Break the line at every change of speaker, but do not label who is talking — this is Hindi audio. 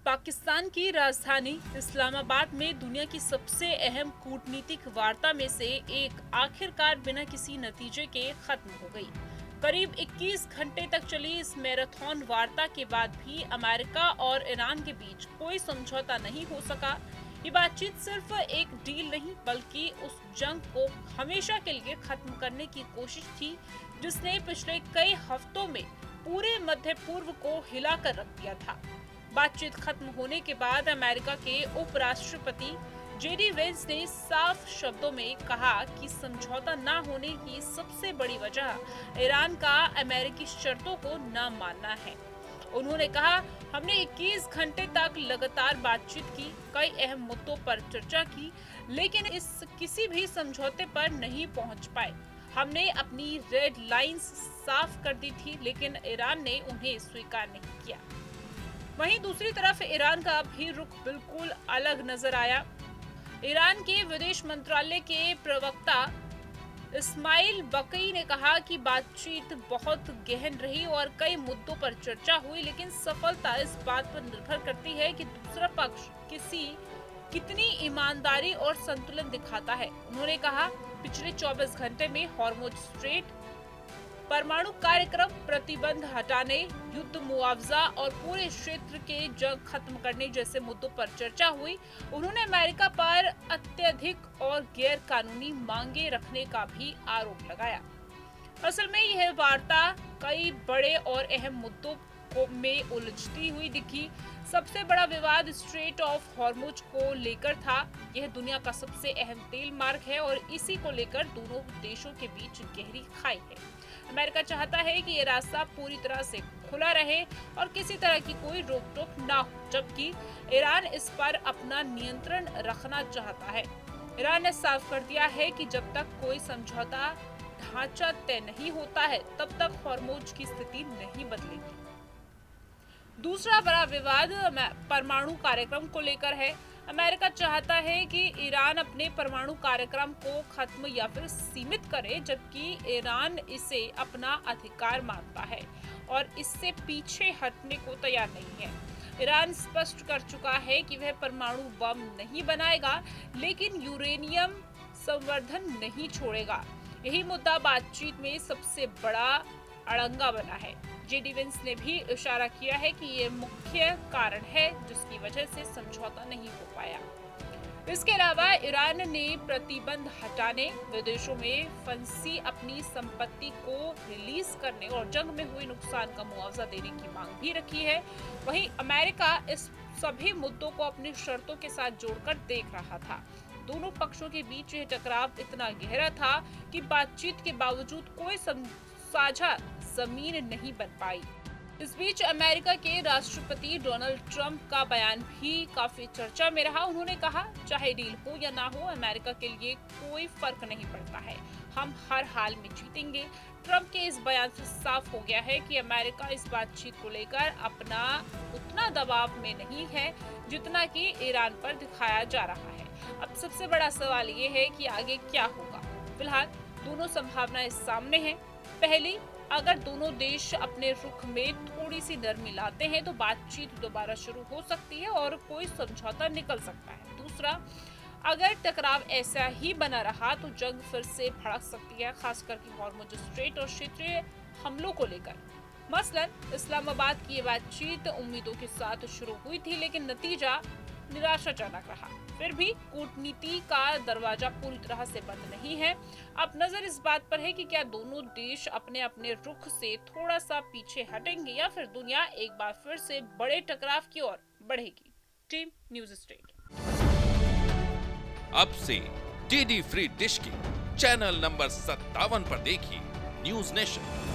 पाकिस्तान की राजधानी इस्लामाबाद में दुनिया की सबसे अहम कूटनीतिक वार्ता में से एक आखिरकार बिना किसी नतीजे के खत्म हो गई। करीब 21 घंटे तक चली इस मैराथन वार्ता के बाद भी अमेरिका और ईरान के बीच कोई समझौता नहीं हो सका। ये बातचीत सिर्फ एक डील नहीं बल्कि उस जंग को हमेशा के लिए खत्म करने की कोशिश थी जिसने पिछले कई हफ्तों में पूरे मध्य पूर्व को हिलाकर रख दिया था। बातचीत खत्म होने के बाद अमेरिका के उपराष्ट्रपति जेडी वेंस ने साफ शब्दों में कहा कि समझौता न होने की सबसे बड़ी वजह ईरान का अमेरिकी शर्तों को न मानना है। उन्होंने कहा, हमने 21 घंटे तक लगातार बातचीत की, कई अहम मुद्दों पर चर्चा की, लेकिन इस किसी भी समझौते पर नहीं पहुंच पाए। हमने अपनी रेड लाइंस साफ कर दी थी, लेकिन ईरान ने उन्हें स्वीकार नहीं किया। वहीं दूसरी तरफ ईरान का भी रुख बिल्कुल अलग नजर आया। ईरान के विदेश मंत्रालय के प्रवक्ता इस्माइल बकई ने कहा कि बातचीत बहुत गहन रही और कई मुद्दों पर चर्चा हुई, लेकिन सफलता इस बात पर निर्भर करती है कि दूसरा पक्ष कितनी ईमानदारी और संतुलन दिखाता है। उन्होंने कहा, पिछले 24 घंटे में हॉर्मुज स्ट्रेट, परमाणु कार्यक्रम, प्रतिबंध हटाने, युद्ध मुआवजा और पूरे क्षेत्र के जंग खत्म करने जैसे मुद्दों पर चर्चा हुई। उन्होंने अमेरिका पर अत्यधिक और गैर कानूनी मांगे रखने का भी आरोप लगाया। असल में यह वार्ता कई बड़े और अहम मुद्दों में उलझती हुई दिखी। सबसे बड़ा विवाद स्ट्रेट ऑफ हॉर्मुज को लेकर था। यह दुनिया का सबसे अहम तेल मार्ग है और इसी को लेकर दोनों देशों के बीच गहरी खाई है। अमेरिका चाहता है कि यह रास्ता पूरी तरह से खुला रहे और किसी तरह की कोई रोक टोक ना हो, जबकि ईरान इस पर अपना नियंत्रण रखना चाहता है। ईरान ने साफ कर दिया है कि जब तक कोई समझौता ढांचा तय नहीं होता है, तब तक हॉर्मुज की स्थिति नहीं बदलेगी। दूसरा बड़ा विवाद परमाणु कार्यक्रम को लेकर है। अमेरिका चाहता है कि ईरान अपने परमाणु कार्यक्रम को खत्म या फिर सीमित करे, जबकि ईरान इसे अपना अधिकार मानता है और इससे पीछे हटने को तैयार नहीं है। ईरान स्पष्ट कर चुका है कि वह परमाणु बम नहीं बनाएगा, लेकिन यूरेनियम संवर्धन नहीं छोड़ेगा। यही मुद्दा बातचीत में सबसे बड़ा अड़ंगा बना है। जेडी वेंस ने भी इशारा किया है कि ये मुख्य कारण है जिसकी वजह से समझौता नहीं हो पाया। इसके अलावा ईरान ने प्रतिबंध हटाने, विदेशों में फंसी अपनी संपत्ति को रिलीज करने और जंग में हुए नुकसान का मुआवजा देने की मांग भी रखी है। वहीं अमेरिका इस सभी मुद्दों को अपनी शर्तों के साथ जोड़कर देख रहा था। दोनों पक्षों के बीच यह टकराव इतना गहरा था कि बातचीत के बावजूद कोई साझा जमीन नहीं बन पाई। इस बीच अमेरिका के राष्ट्रपति डोनाल्ड ट्रंप का बयान भी काफी चर्चा में रहा। उन्होंने कहा, चाहे डील हो या ना हो, अमेरिका के लिए कोई फर्क नहीं पड़ता है, हम हर हाल में जीतेंगे। ट्रंप के इस बयान से साफ हो गया है कि अमेरिका इस बातचीत को लेकर अपना उतना दबाव में नहीं है जितना कि ईरान पर दिखाया जा रहा है। अब सबसे बड़ा सवाल ये है कि आगे क्या होगा। फिलहाल दोनों संभावनाएं सामने हैं। पहली, अगर दोनों देश अपने रुख में थोड़ी सी नरमी लाते हैं तो बातचीत दोबारा शुरू हो सकती है और कोई समझौता निकल सकता है। दूसरा, अगर टकराव ऐसा ही बना रहा तो जंग फिर से भड़क सकती है, खासकर कि हॉर्मुज स्ट्रेट और क्षेत्रीय हमलों को लेकर। मसलन इस्लामाबाद की ये बातचीत उम्मीदों के साथ शुरू हुई थी, लेकिन नतीजा निराशाजनक रहा। फिर भी कूटनीति का दरवाजा पूरी तरह से बंद नहीं है। अब नजर इस बात पर है कि क्या दोनों देश अपने अपने रुख से थोड़ा सा पीछे हटेंगे या फिर दुनिया एक बार फिर से बड़े टकराव की ओर बढ़ेगी। Team news street.
अब से डीडी फ्री डिश के चैनल नंबर 57 पर देखिए न्यूज़ नेशन।